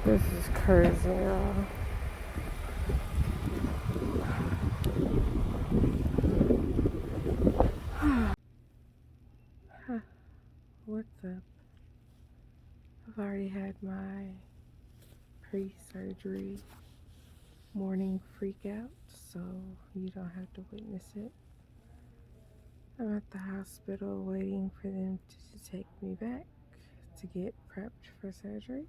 This is crazy, y'all. What's up? I've already had my pre-surgery morning freak out, so you don't have to witness it. I'm at the hospital waiting for them to take me back to get prepped for surgery.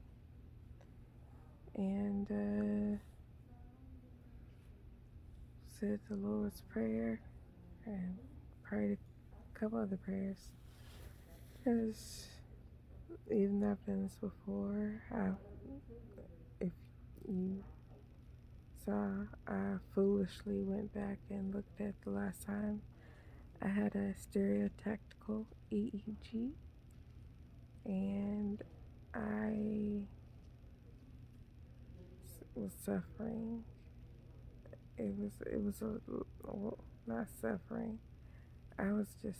And said the Lord's Prayer and prayed a couple other prayers. Because even though I've done this before, if you saw, I foolishly went back and looked at the last time I had a stereotactical EEG, and I was suffering. It was well, not suffering. I was just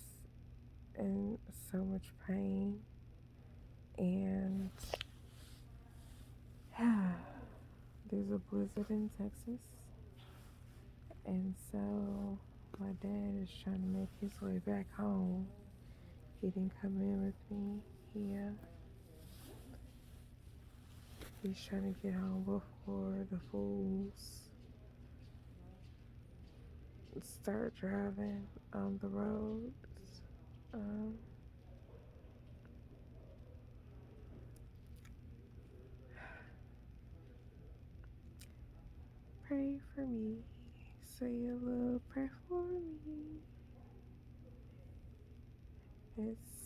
in so much pain, and there's a blizzard in Texas, and so my dad is trying to make his way back home. He didn't come in with me. He's trying to get home before the fools start driving on the roads. Pray for me. Say a little prayer for me. It's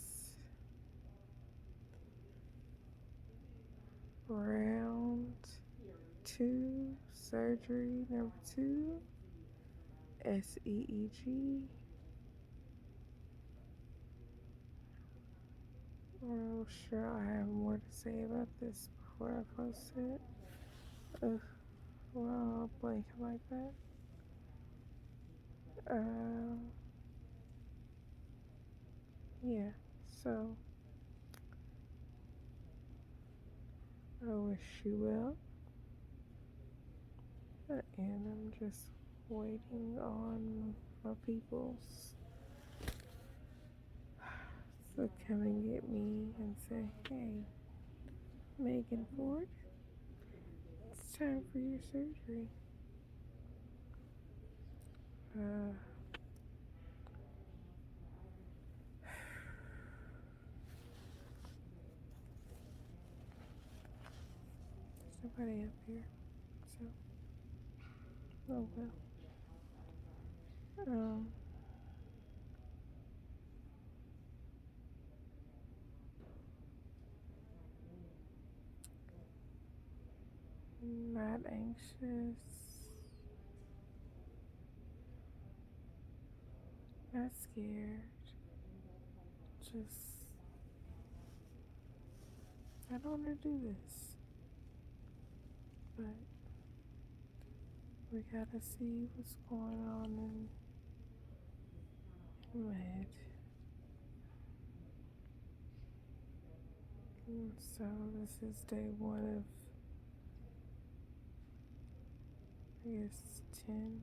round 2, surgery number 2, SEEG. I'm sure I have more to say about this before I post it. Ugh, well, blank like that. Yeah, so I wish you well, and I'm just waiting on my peoples to come and get me and say, hey, Megan Ford, it's time for your surgery. There's nobody up here, so, oh well. Not anxious, not scared, just, I don't want to do this, but we gotta see what's going on in my head. And so this is day 1 of, I guess, 10.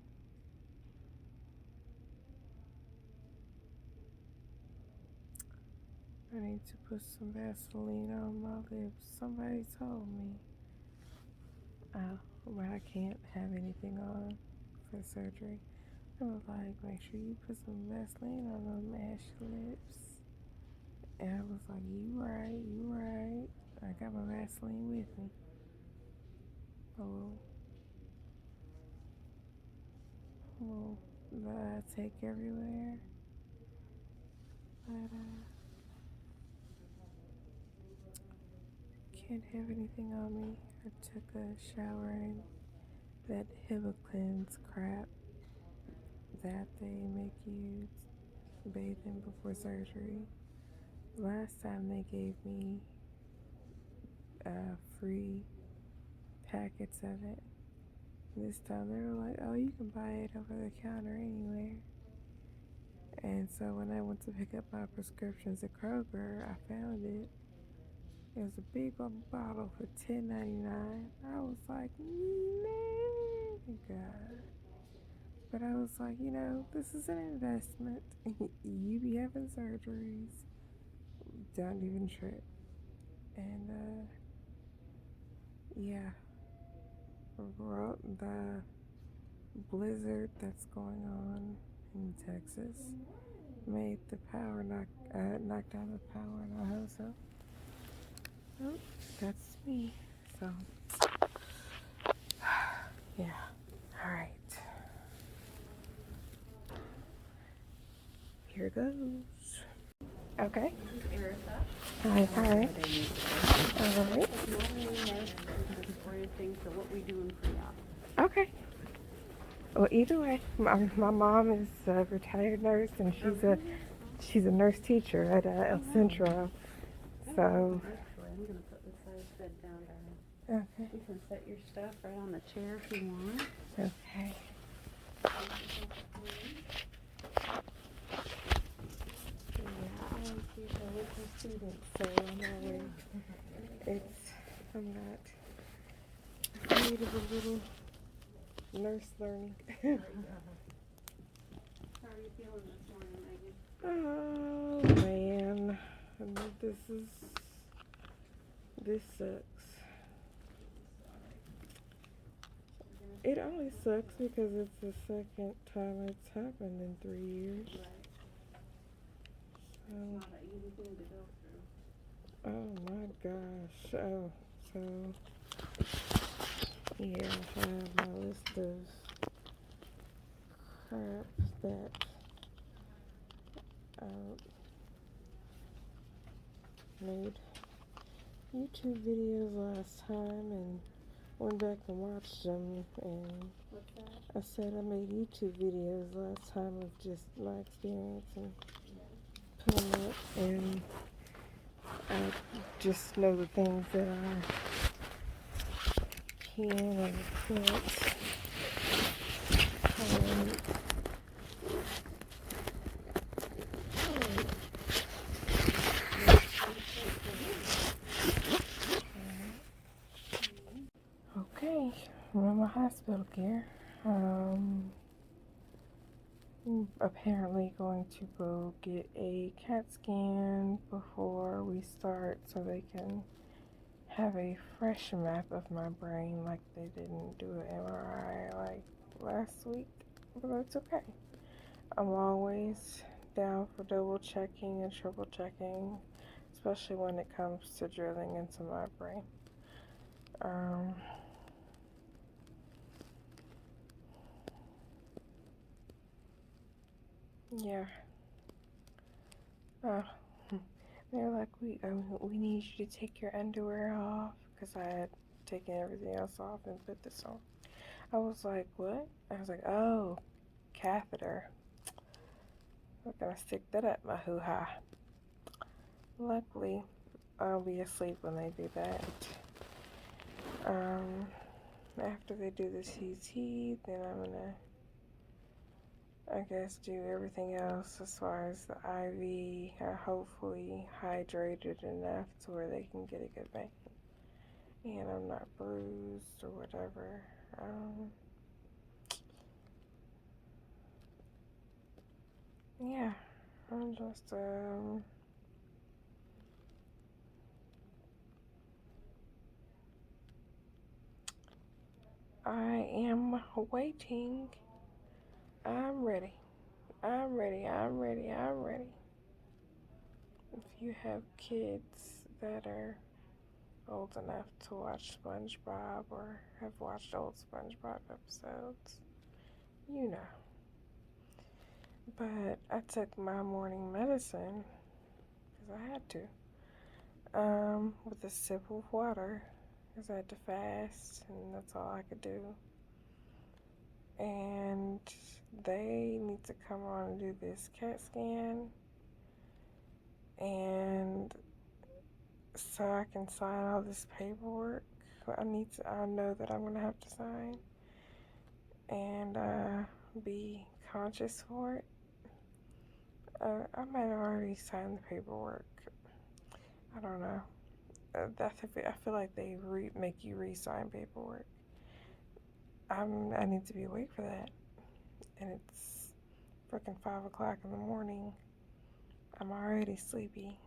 I need to put some Vaseline on my lips. Somebody told me. But I can't have anything on for surgery. They was like, make sure you put some Vaseline on them ashy lips. And I was like, you right. I got my Vaseline with me. That I take everywhere. But can't have anything on me. I took a shower in that Hibiclens crap that they make you bathe in before surgery. Last time they gave me free packets of it. This time they were like, oh, you can buy it over the counter anywhere. And so when I went to pick up my prescriptions at Kroger, I found it. It was a big old bottle for $10.99. I was like, nigga. But I was like, this is an investment. You be having surgeries. Don't even trip. And, yeah. The blizzard that's going on in Texas made the power knocked out the power in our house. So, oh, that's me. So, yeah. All right. Here goes. Okay. This is Erica. Hi. All right. So what we do in pre-op. Okay. Well, either way, my mom is a retired nurse, and she's a nurse teacher at El Centro. So. Actually, I'm gonna put this size bed down there. Okay. You can set your stuff right on the chair if you want. Okay. Yeah, I always use my working students, so I'm not afraid of a little nurse learning. How are you feeling this morning, Oh Megan? man, this sucks. It only sucks because it's the second time it's happened in 3 years. Right. It's not an easy thing to go through. Oh my gosh. Oh, so yeah, I have my list of crap that made YouTube videos last time and went back and watched them, and What's that? I said I made YouTube videos last time of just my experience and put them up, and I just know the things that I can and can't. Okay, I'm in my hospital care. Apparently going to go get a CAT scan before we start so they can have a fresh map of my brain, like they didn't do an MRI like last week, but that's okay. I'm always down for double checking and triple checking, especially when it comes to drilling into my brain. Yeah. They're like, we need you to take your underwear off, because I had taken everything else off and put this on. I was like, what? I was like, oh, catheter. I'm gonna stick that up my hoo-ha. Luckily, I'll be asleep when they do that. After they do the CT, then I'm gonna, I guess, do everything else as far as the IV. Hopefully hydrated enough to where they can get a good vein, and I'm not bruised or whatever. Yeah, I'm just I am waiting. I'm ready. I'm ready. I'm ready. I'm ready. If you have kids that are old enough to watch SpongeBob or have watched old SpongeBob episodes, you know. But I took my morning medicine because I had to, with a sip of water, because I had to fast and that's all I could do. And they need to come on and do this CAT scan, and so I can sign all this paperwork I know that I'm gonna have to sign, and be conscious for it. I might have already signed the paperwork. I don't know. I feel like they make you re-sign paperwork. I need to be awake for that, and it's freaking 5 o'clock in the morning. I'm already sleepy.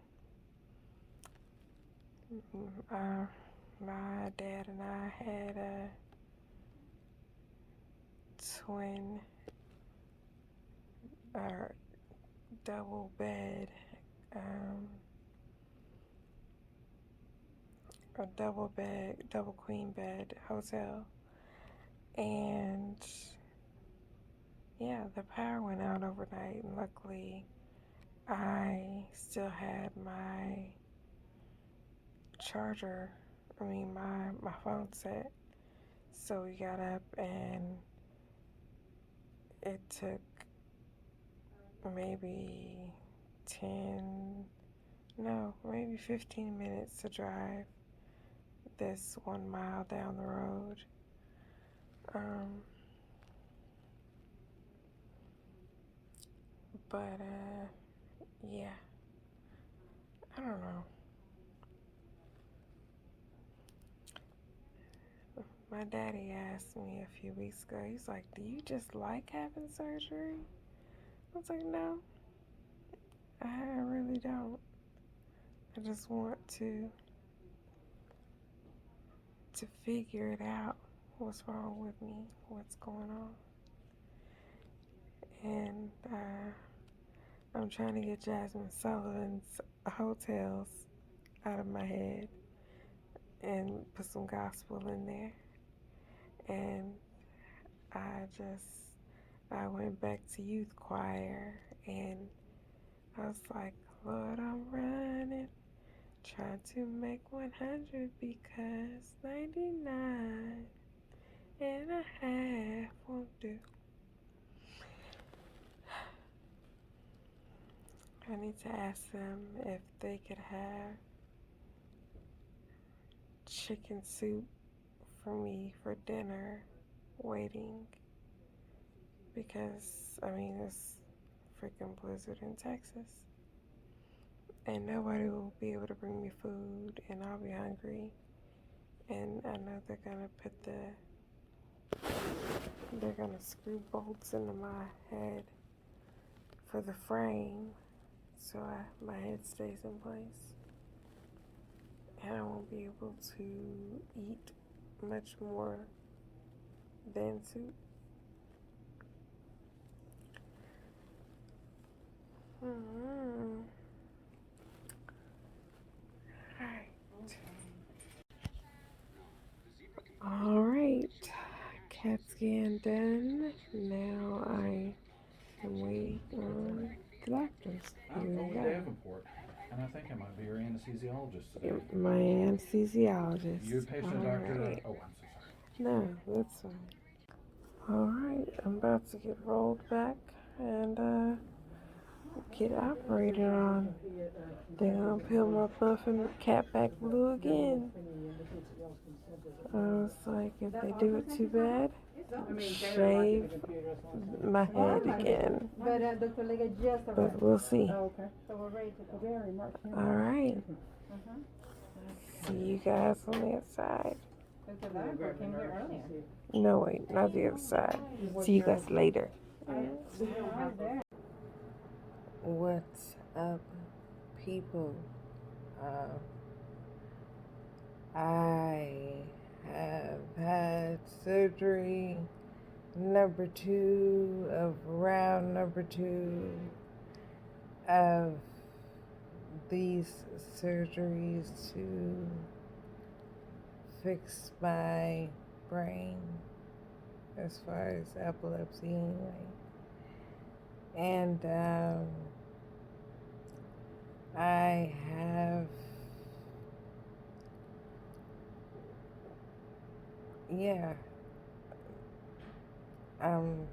My dad and I had a twin or double bed, a double queen bed hotel, and yeah, the power went out overnight, and luckily I still had my charger, my phone set. So we got up, and it took maybe 15 minutes to drive this 1 mile down the road. But yeah, I don't know. My daddy asked me a few weeks ago, he's like, do you just like having surgery? I was like, no, I really don't. I just want to figure it out. What's wrong with me? What's going on? And I'm trying to get Jasmine Sullivan's Hotels out of my head and put some gospel in there. And I went back to youth choir, and I was like, Lord, I'm running, trying to make 100 because 99 and a half won't do. I need to ask them if they could have chicken soup for me for dinner waiting, because it's freaking blizzard in Texas and nobody will be able to bring me food, and I'll be hungry, and I know they're gonna screw bolts into my head for the frame so my head stays in place, and I won't be able to eat much more than soup. Mm-hmm. Alright, CAT scan done. Now I am waiting on the doctors. I'm Owen Davenport, and I think I might be your anesthesiologist today. My anesthesiologist. You patient doctor? Right. Oh, I'm so sorry. No, that's fine. Alright, I'm about to get rolled back and get operated on. They're gonna peel my muffin cat back blue again. I was like, if they do it too bad, shave my head again. But we'll see. Alright. See you guys on the other side. No, wait, not the other side. See you guys later. What's up, people? I have had surgery number 2 of round number 2 of these surgeries to fix my brain as far as epilepsy anyway. And I have, yeah, I'm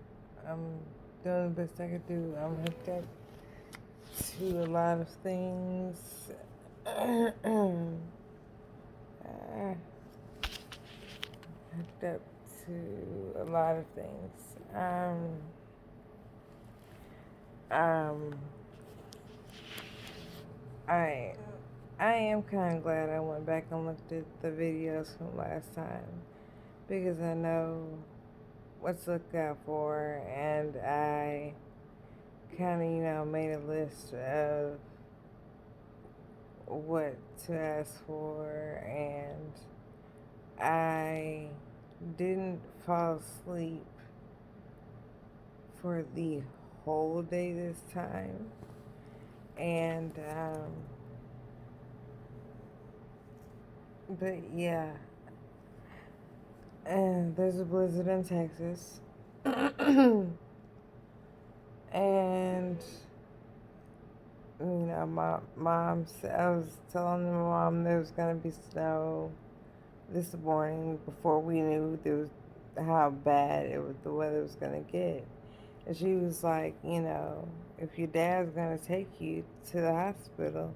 doing the best I could do. I'm hooked up to a lot of things. Hooked up to a lot of things. I I am kind of glad I went back and looked at the videos from last time because I know what to look out for, and I kind of, made a list of what to ask for, and I didn't fall asleep for the whole day this time. And, but yeah, and there's a blizzard in Texas. And, my mom, I was telling my mom there was going to be snow this morning before we knew there was, how bad the weather was going to get. And she was like, if your dad's going to take you to the hospital,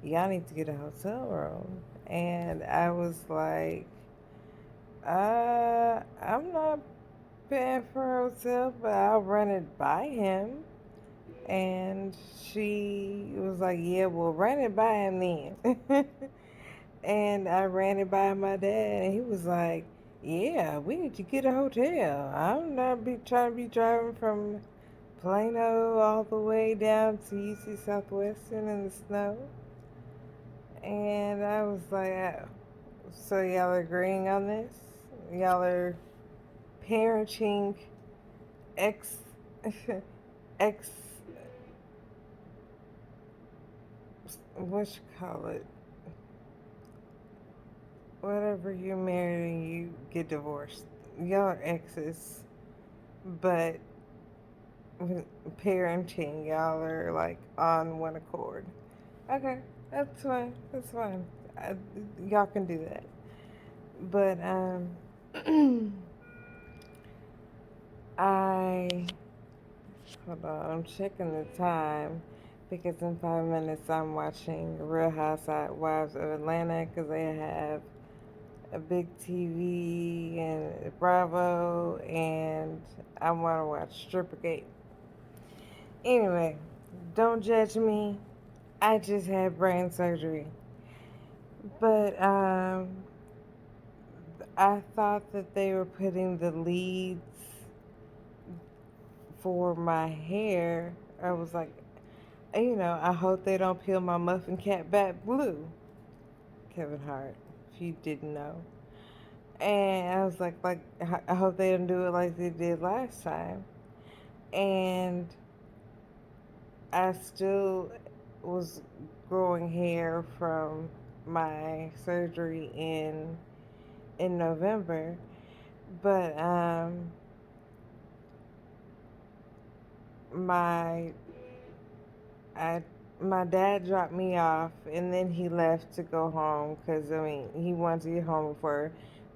y'all need to get a hotel room. And I was like, I'm not paying for a hotel, but I'll run it by him. And she was like, yeah, well, run it by him then. And I ran it by my dad, and he was like, yeah, we need to get a hotel. I'm not trying to be driving from Plano all the way down to UC Southwestern in the snow. And I was like, so y'all are agreeing on this? Y'all are parenting ex, ex, what you call it? Whatever you're married and you get divorced. Y'all are exes, but parenting, y'all are like on one accord. Okay, that's fine. That's fine. Y'all can do that. But I hold on. I'm checking the time because in 5 minutes I'm watching Real Housewives of Atlanta because they have a big TV and Bravo, and I want to watch Strippergate. Anyway, don't judge me. I just had brain surgery. But I thought that they were putting the leads for my hair. I was like, I hope they don't peel my muffin cap back blue. Kevin Hart, if you didn't know. And I was like, I hope they don't do it like they did last time. And I still was growing hair from my surgery in November, but my I my dad dropped me off and then he left to go home because he wanted to get home before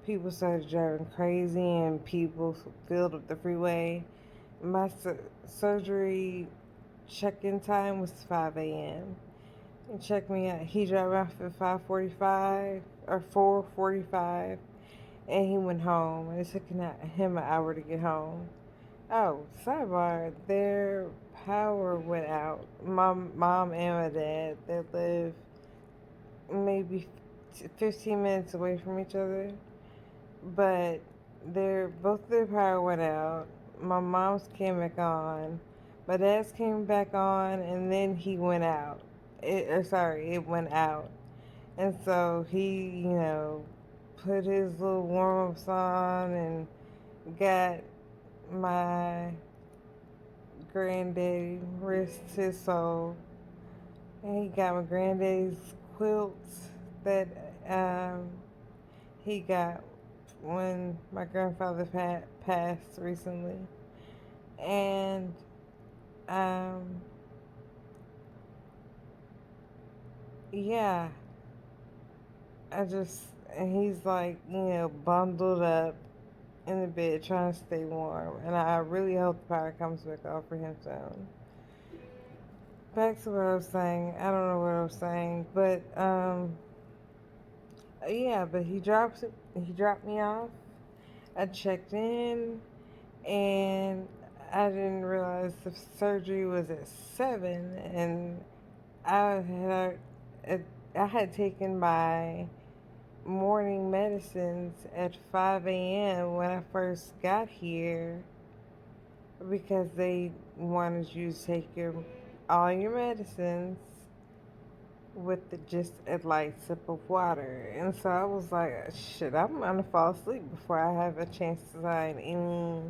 people started driving crazy and people filled up the freeway. My surgery check-in time was 5 a.m. He checked me out. He dropped me off at 5:45 or 4:45, and he went home. And it took him an hour to get home. Oh, sidebar, their power went out. My mom and my dad, they live maybe 15 minutes away from each other, but both their power went out. My mom's came back on. My dad's came back on, and then he went out. It went out. And so he, put his little warm ups on and got my granddaddy, rest his soul. And he got my granddaddy's quilts that he got when my grandfather passed recently. And um, yeah, and he's like, bundled up in the bed trying to stay warm. And I really hope the power comes back off for him soon. Back to what I was saying. I don't know what I was saying, but yeah, but he dropped me off. I checked in, and I didn't realize the surgery was at 7, and I had I had taken my morning medicines at 5 a.m. when I first got here because they wanted you to take all your medicines with just a light sip of water. And so I was like, shit, I'm gonna fall asleep before I have a chance to sign any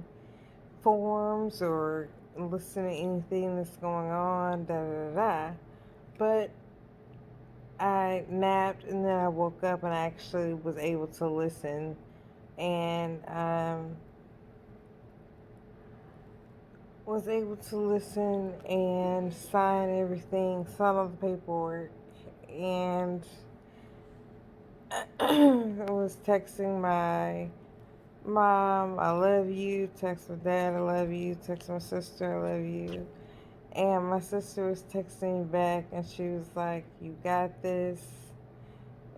forms or listen to anything that's going on, da da da. But I napped and then I woke up and I actually was able to listen and was able to listen and sign everything, some of the paperwork, and I was texting my mom, I love you, text my dad, I love you, text my sister, I love you. And my sister was texting me back and she was like, you got this.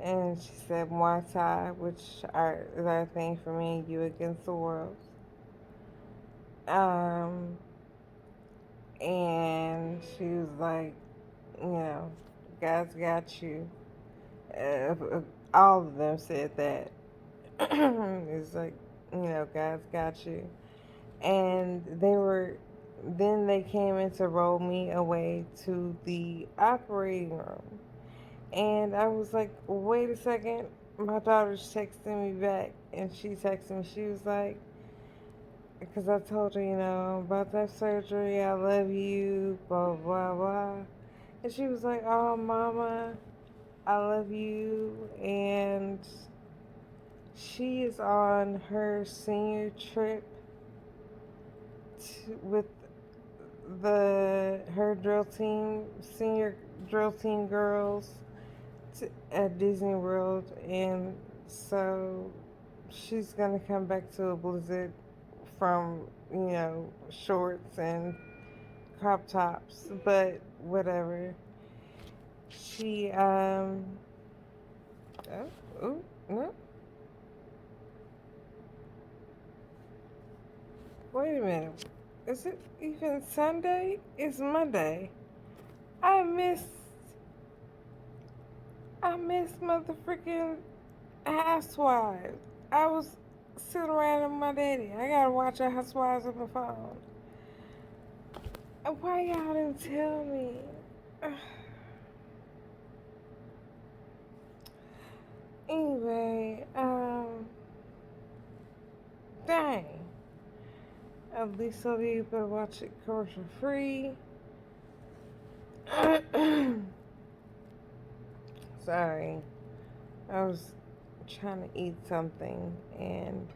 And she said Muay Thai, which is our thing for me and you against the world. Um, and she was like, you know, God's got you. All of them said that. It's like, God's got you. And then they came in to roll me away to the operating room. And I was like, wait a second. My daughter's texting me back. And she texted me. She was like, because I told her, about that surgery. I love you, blah, blah, blah. And she was like, oh, mama, I love you. And she is on her senior trip with her drill team, senior drill team girls at Disney World, and so she's gonna come back to a blizzard from shorts and crop tops, but whatever. She oh, no, wait a minute. Is it even Sunday? It's Monday. I missed I missed motherfucking Housewives. I was sitting around with my daddy. I gotta watch Housewives on my phone. Why y'all didn't tell me? Anyway, dang. At least some of you better watch it commercial free. Sorry. I was trying to eat something and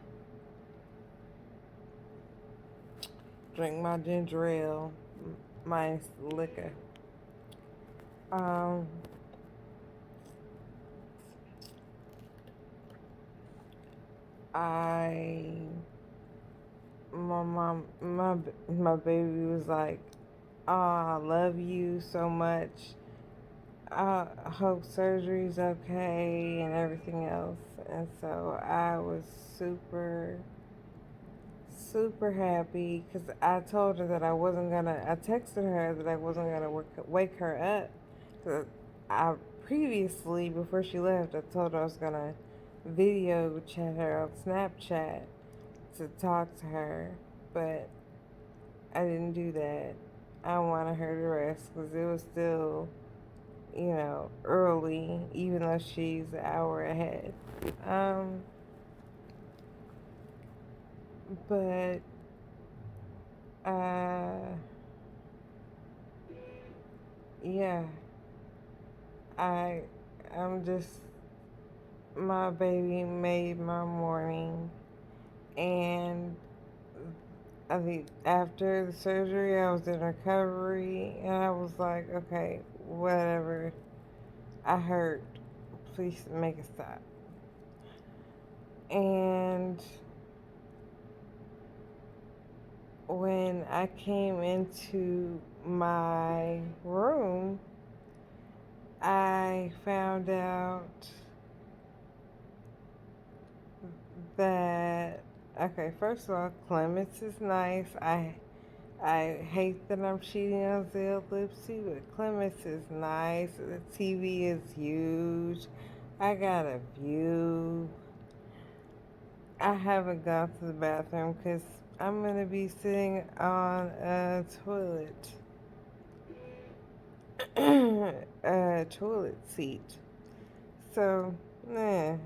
drink my ginger ale minus the liquor. Um, I, my mom, my baby was like, "Oh, I love you so much. I hope surgery's okay and everything else." And so I was super, super happy because I told her that I texted her that I wasn't gonna wake her up. Cause I previously, before she left, I told her I was gonna video chat her on Snapchat to talk to her, but I didn't do that. I wanted her to rest because it was still, early, even though she's an hour ahead. Um, but, uh, yeah, I, I'm just, my baby made my morning, and I think after the surgery, I was in recovery, and I was like, okay, whatever. I hurt. Please make it stop. And when I came into my room, I found out that, okay, first of all, Clements is nice. I I hate that I'm cheating on Zale Lipsy, but Clements is nice. The TV is huge. I got a view. I haven't gone to the bathroom because I'm going to be sitting on a toilet. A toilet seat. So, nah.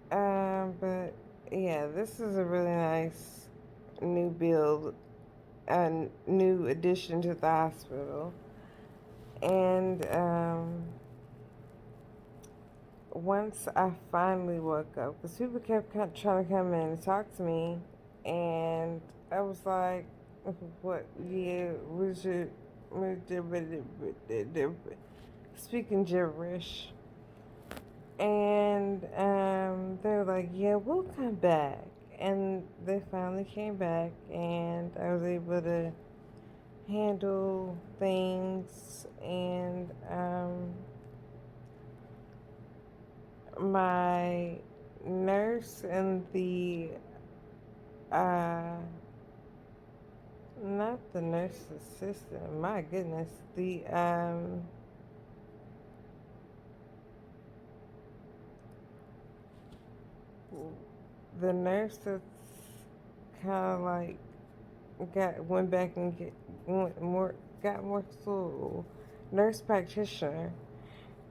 But yeah, this is a really nice new build, a new addition to the hospital. And once I finally woke up, because people kept trying to come in and talk to me, and I was like, "What? Yeah, was it speaking gibberish?" And they were like, "Yeah, we'll come back." And they finally came back, and I was able to handle things. And my nurse and the uh, not the nurse assistant, my goodness, the nurse that's kind of like went back and got more school, nurse practitioner.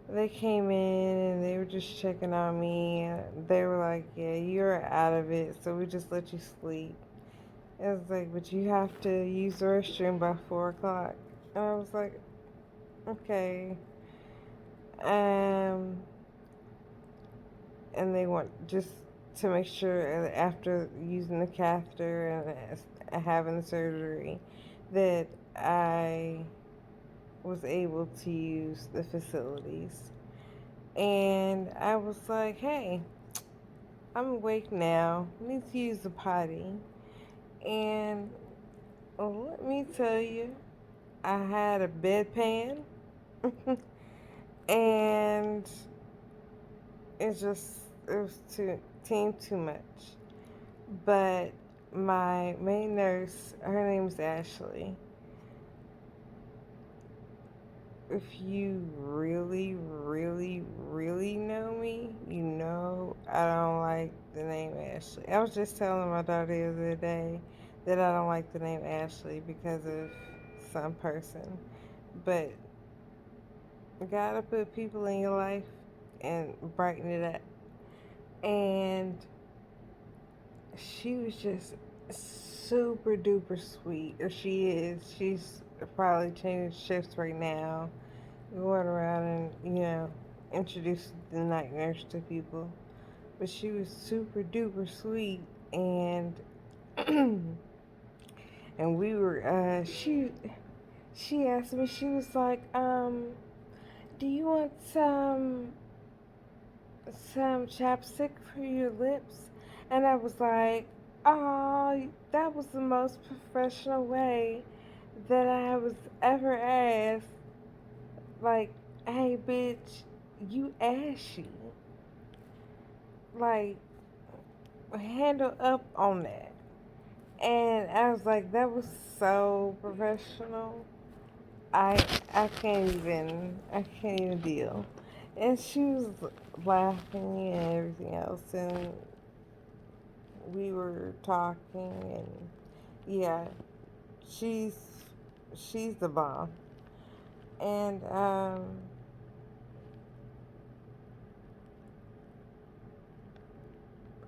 They came in and they were just checking on me. They were like, "Yeah, you're out of it, so we just let you sleep." It was like, "But you have to use the restroom by 4 o'clock." And I was like, "Okay." Um, and they want just to make sure after using the catheter and having the surgery that I was able to use the facilities. And I was like, "Hey, I'm awake now. I need to use the potty." And let me tell you, I had a bedpan, and it was too much. But my main nurse, her name is Ashley. If you really, really, really know me, you know I don't like the name Ashley. I was just telling my daughter the other day that I don't like the name Ashley because of some person. But you gotta put people in your life and brighten it up. And she was just super duper sweet. Or she is. She's probably changing shifts right now, going around and, introducing the night nurse to people. But she was super duper sweet, and and we were she asked me, she was like, "Do you want some chapstick for your lips?" And I was like, "Oh, that was the most professional way that I was ever asked. Like, hey, bitch, you ashy. Like, handle up on that." And I was like, that was so professional. I I can't even deal. And she was laughing and everything else, and we were talking, and yeah, she's she's the bomb. And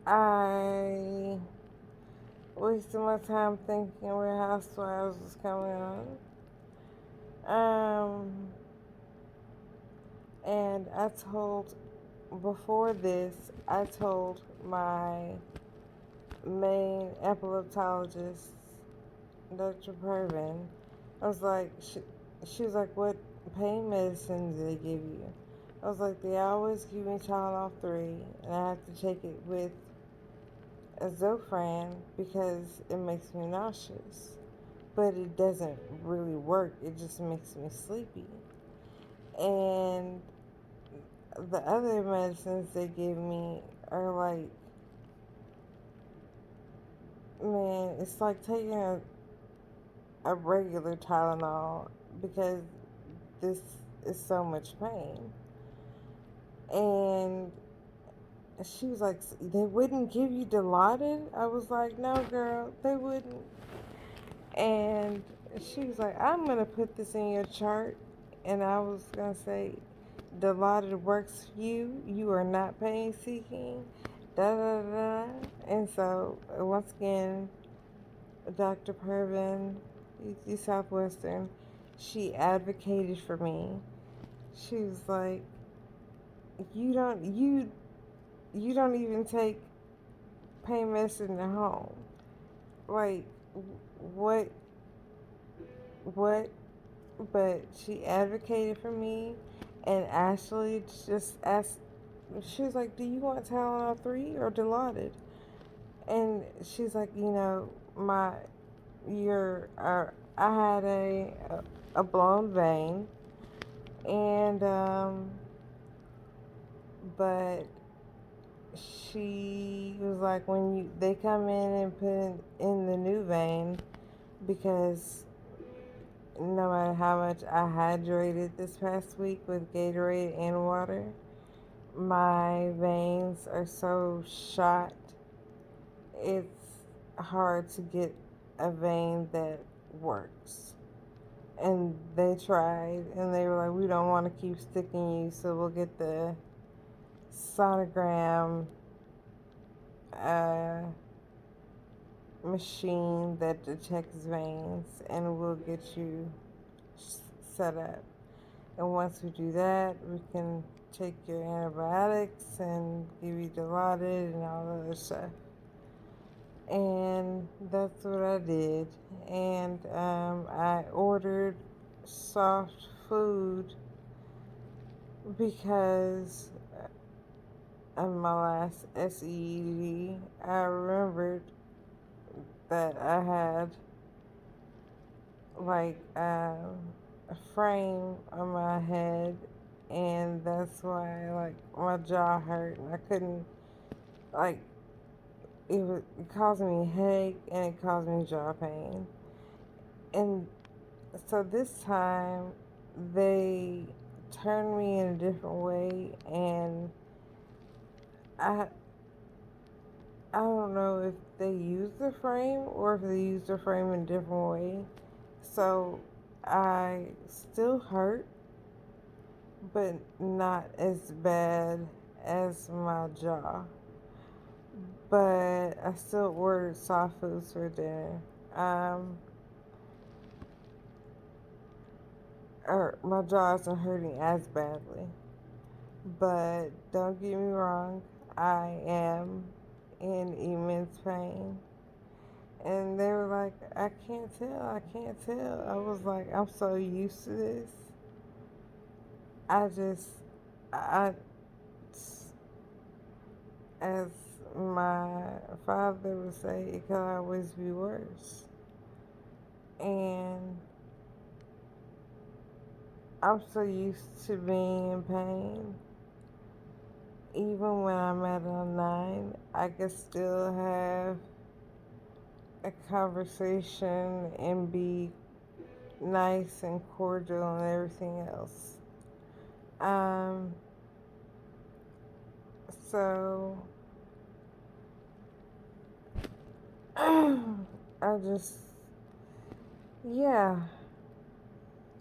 I wasted my time thinking where Housewives was coming on. And before this, I told my main epileptologist, Dr. Pervin, I was like, she was like, "What pain medicine do they give you?" I was like, "They always give me Tylenol 3, and I have to take it with a Zofran because it makes me nauseous. But it doesn't really work, it just makes me sleepy. And the other medicines they give me are like man, it's like taking a regular Tylenol because this is so much pain. And she was like, they wouldn't give you Dilaudid? I was like, no, girl, they wouldn't. And she was like, I'm going to put this in your chart. And I was going to say, Dilaudid works for you. You are not pain seeking. Da da da. And so, once again, Dr. Pervin, UT Southwestern, she advocated for me. She was like, you don't you you don't even take pain medicine at home. Like, what what? But she advocated for me, and Ashley just asked. She was like, "Do you want Tylenol 3 or Dilaudid?" And she's like, my I had a blown vein, and but she was like, when they come in and put in the new vein, because no matter how much I hydrated this past week with Gatorade and water, my veins are so shot, it's hard to get a vein that works. And they tried, and they were like, we don't want to keep sticking you, so we'll get the sonogram uh, machine that detects veins, and we'll get you set up. And once we do that, we can take your antibiotics and give you Dilaudid and all the other stuff. And that's what I did. And I ordered soft food because of my last SEEG. I remembered that I had like a frame on my head, and that's why like my jaw hurt, and I couldn't like it caused me headache and it caused me jaw pain. And so this time they turned me in a different way, and I I don't know if they used the frame or if they used the frame in a different way. So I still hurt, but not as bad as my jaw. But I still ordered soft foods for dinner. Or my jaw isn't hurting as badly. But don't get me wrong, I am in immense pain. And they were like, I can't tell, I can't tell. I was like, I'm so used to this. I just, I, as my father would say, it could always be worse. And I'm so used to being in pain. Even when I'm at a 9, I can still have a conversation and be nice and cordial and everything else. Um, so I just, yeah,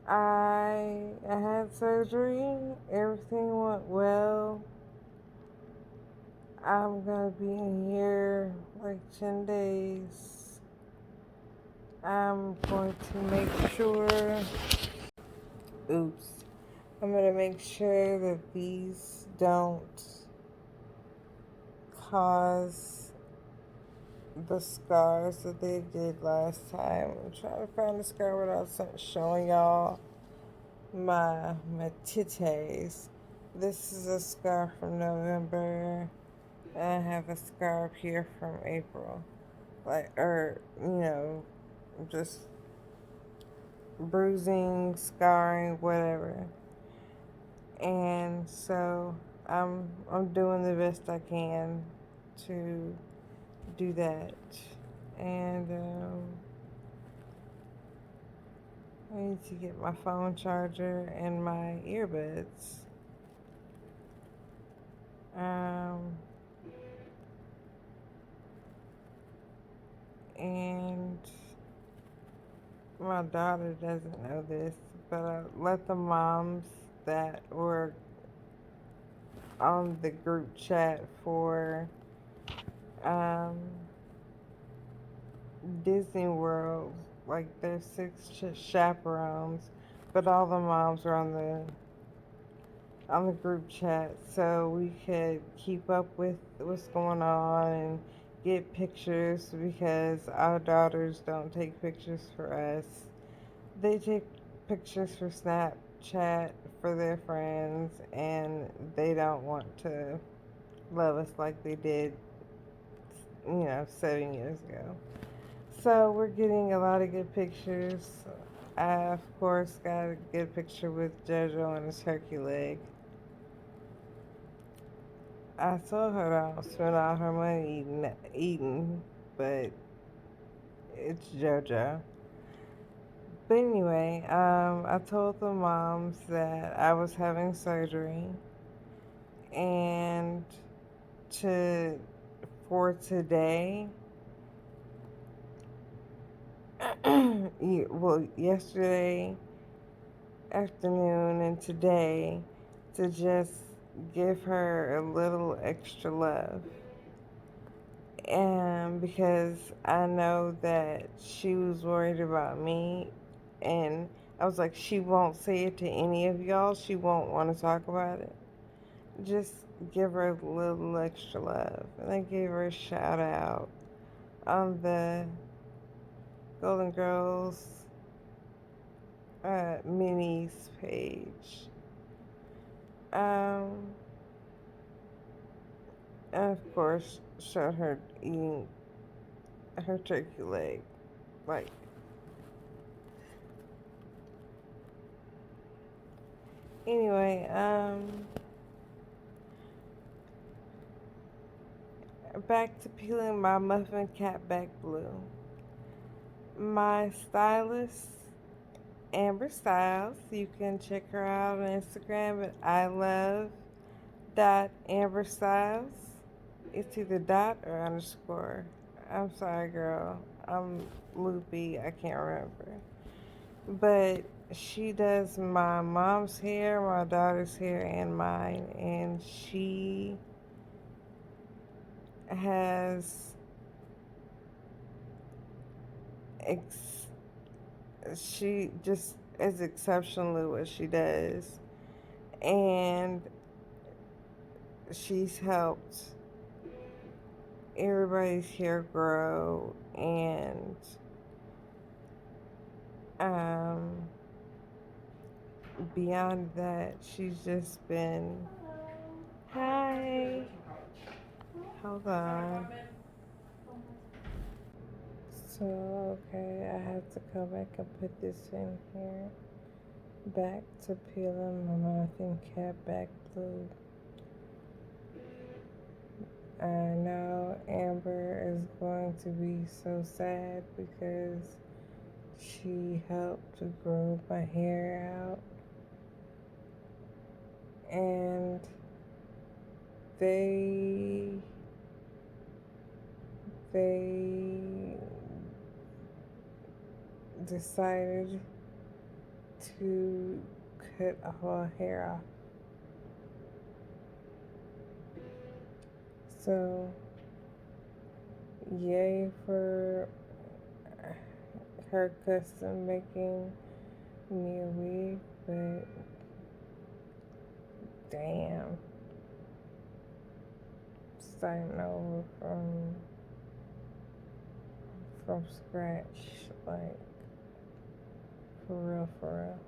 I had surgery. Everything went well. I'm gonna be in here like 10 days. I'm going to make sure, oops, I'm gonna make sure that these don't cause the scars that they did last time. I'm trying to find the scar without showing y'all my titties. This is a scar from November, and I have a scar up here from April. Just bruising, scarring, whatever. And so I'm doing the best I can to do that. And I need to get my phone charger and my earbuds. Um, and my daughter doesn't know this, but I let the moms that were on the group chat for um, Disney World, like there's six chaperones, but all the moms were on the group chat so we could keep up with what's going on and get pictures because our daughters don't take pictures for us. They take pictures for Snapchat for their friends and they don't want to love us like they did, 7 years ago. So we're getting a lot of good pictures. I, of course, got a good picture with JoJo and his turkey leg. I told her I don't spend all her money eating, but it's JoJo. But anyway, I told the moms that I was having surgery, and to for today, well, yesterday afternoon and today, to just give her a little extra love. And because I know that she was worried about me, and I was like, she won't say it to any of y'all, she won't want to talk about it. Just give her a little extra love. And I gave her a shout out on the Golden Girls minis page. Um, and of course, showed her eating her turkey leg. Like, anyway, back to peeling my muffin cap back blue. My stylist, Amber Styles, you can check her out on Instagram at ilove.amberstyles. It's either dot or underscore. I'm sorry, girl. I'm loopy. I can't remember. But she does my mom's hair, my daughter's hair, and mine. And she has she just is exceptional at what she does. And she's helped everybody's hair grow, and um, beyond that, she's just been, hi, hold on. So, okay, I have to come back and put this in here. Back to peeling my muffin cap back blue. I know Amber is going to be so sad because she helped to grow my hair out. And they decided to cut all hair off. So, yay for her custom making me a wig, but damn, starting over from scratch, like for real, for real.